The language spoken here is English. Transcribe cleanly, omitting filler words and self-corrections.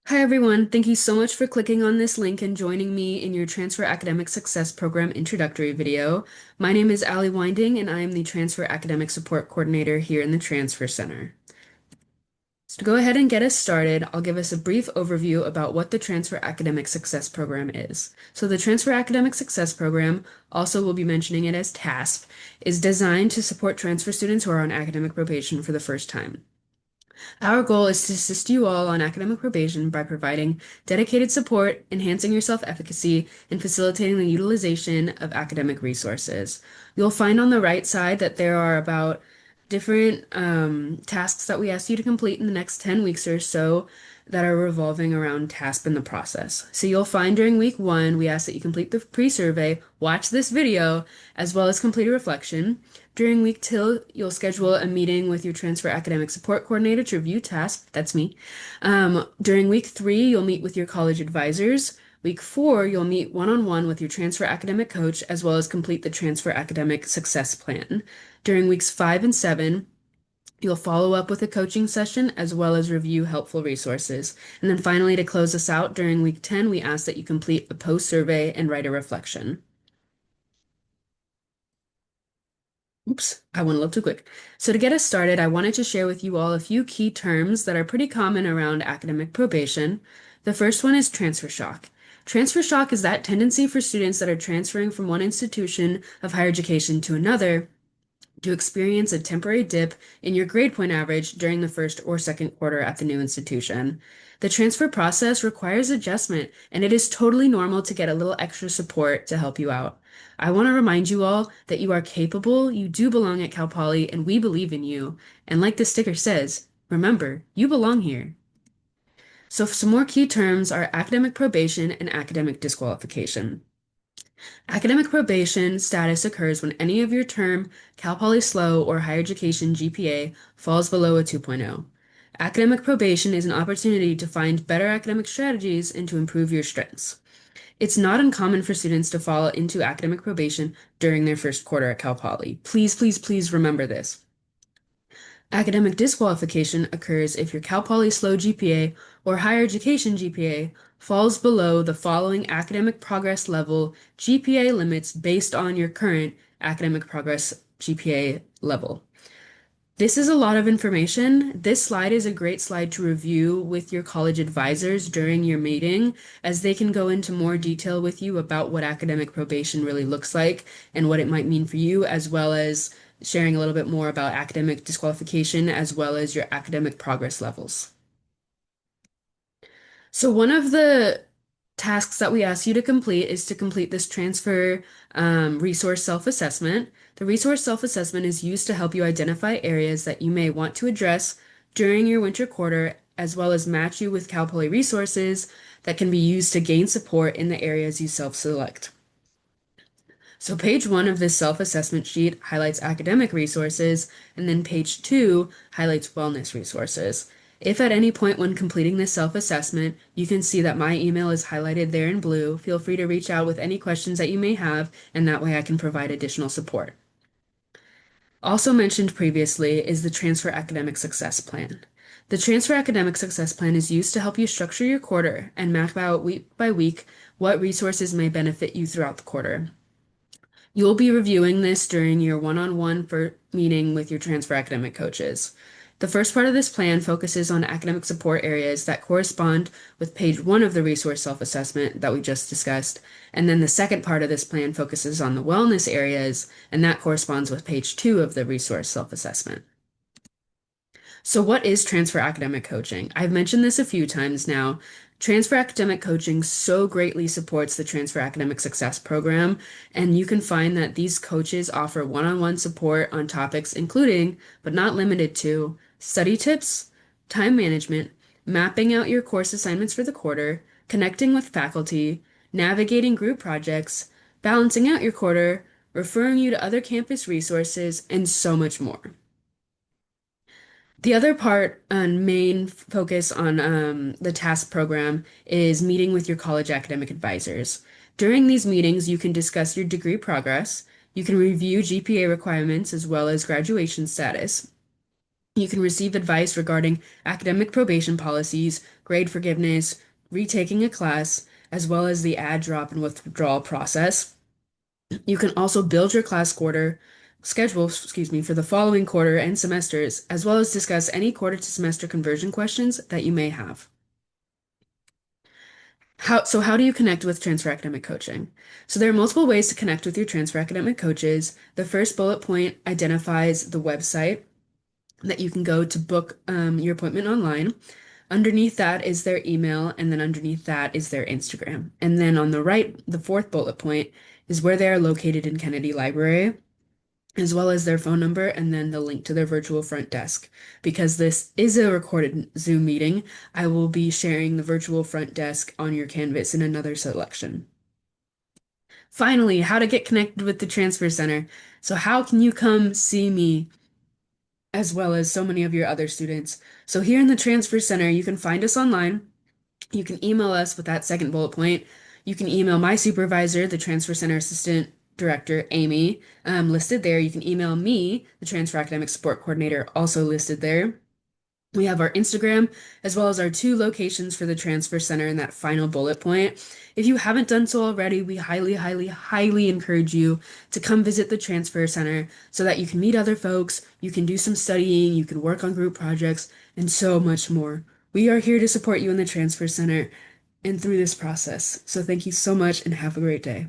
Hi everyone, thank you so much for clicking on this link and joining me in your Transfer Academic Success Program introductory video. My name is Ali Winding and I am the Transfer Academic Support Coordinator here in the Transfer Center. So to go ahead and get us started, I'll give us a brief overview about what the Transfer Academic Success Program is. So the Transfer Academic Success Program, also we'll be mentioning it as TASP, is designed to support transfer students who are on academic probation for the first time. Our goal is to assist you all on academic probation by providing dedicated support, enhancing your self-efficacy, and facilitating the utilization of academic resources. You'll find on the right side that there are about different tasks that we ask you to complete in the next 10 weeks or so that are revolving around TASP in the process. So you'll find during week 1, we ask that you complete the pre-survey, watch this video, as well as complete a reflection. During week 2, you'll schedule a meeting with your transfer academic support coordinator to review tasks. That's me. During week 3, you'll meet with your college advisors. Week 4, you'll meet one-on-one with your transfer academic coach, as well as complete the transfer academic success plan. During weeks 5 and 7, you'll follow up with a coaching session as well as review helpful resources. And then finally, to close us out, during week 10, we ask that you complete a post-survey and write a reflection. Oops, I went a little too quick. So to get us started, I wanted to share with you all a few key terms that are pretty common around academic probation. The first one is transfer shock. Transfer shock is that tendency for students that are transferring from one institution of higher education to another to experience a temporary dip in your grade point average during the first or second quarter at the new institution. The transfer process requires adjustment, and it is totally normal to get a little extra support to help you out. I want to remind you all that you are capable, you do belong at Cal Poly, and we believe in you. And like the sticker says, remember, you belong here. So some more key terms are academic probation and academic disqualification. Academic probation status occurs when any of your term Cal Poly SLO or higher education GPA falls below a 2.0. Academic probation is an opportunity to find better academic strategies and to improve your strengths. It's not uncommon for students to fall into academic probation during their first quarter at Cal Poly. Please, please, please remember this. Academic disqualification occurs if your Cal Poly SLO GPA or higher education GPA falls below the following academic progress level GPA limits based on your current academic progress GPA level. This is a lot of information. This slide is a great slide to review with your college advisors during your meeting, as they can go into more detail with you about what academic probation really looks like and what it might mean for you, as well as sharing a little bit more about academic disqualification as well as your academic progress levels. So one of the tasks that we ask you to complete is to complete this transfer resource self-assessment. The resource self-assessment is used to help you identify areas that you may want to address during your winter quarter, as well as match you with Cal Poly resources that can be used to gain support in the areas you self-select. So page 1 of this self-assessment sheet highlights academic resources, and then page 2 highlights wellness resources. If at any point when completing this self-assessment, you can see that my email is highlighted there in blue, feel free to reach out with any questions that you may have, and that way I can provide additional support. Also mentioned previously is the Transfer Academic Success Plan. The Transfer Academic Success Plan is used to help you structure your quarter and map out week by week what resources may benefit you throughout the quarter. You'll be reviewing this during your one-on-one meeting with your transfer academic coaches. The first part of this plan focuses on academic support areas that correspond with page 1 of the resource self-assessment that we just discussed, and then the second part of this plan focuses on the wellness areas, and that corresponds with page 2 of the resource self-assessment. So what is transfer academic coaching? I've mentioned this a few times now. Transfer academic coaching so greatly supports the Transfer Academic Success Program, and you can find that these coaches offer one-on-one support on topics including, but not limited to, study tips, time management, mapping out your course assignments for the quarter, connecting with faculty, navigating group projects, balancing out your quarter, referring you to other campus resources, and so much more. The other part and main focus on the TASP program is meeting with your college academic advisors. During these meetings, you can discuss your degree progress, you can review GPA requirements as well as graduation status. You can receive advice regarding academic probation policies, grade forgiveness, retaking a class, as well as the add, drop, and withdrawal process. You can also build your class quarter schedule, for the following quarter and semesters, as well as discuss any quarter to semester conversion questions that you may have. How do you connect with transfer academic coaching? So there are multiple ways to connect with your transfer academic coaches. The first bullet point identifies the website that you can go to book your appointment online. Underneath that is their email, and then underneath that is their Instagram. And then on the right, the fourth bullet point is where they are located in Kennedy Library, as well as their phone number and then the link to their virtual front desk. Because this is a recorded Zoom meeting, I will be sharing the virtual front desk on your Canvas in another selection. Finally, how to get connected with the Transfer Center. So how can you come see me as well as so many of your other students? So here in the Transfer Center, you can find us online. You can email us with that second bullet point. You can email my supervisor, the Transfer Center Assistant Director, Amy, listed there. You can email me, the Transfer Academic Support Coordinator, also listed there. We have our Instagram as well as our two locations for the Transfer Center in that final bullet point. If you haven't done so already, we highly, highly, highly encourage you to come visit the Transfer Center so that you can meet other folks, you can do some studying, you can work on group projects, and so much more. We are here to support you in the Transfer Center and through this process. So thank you so much and have a great day.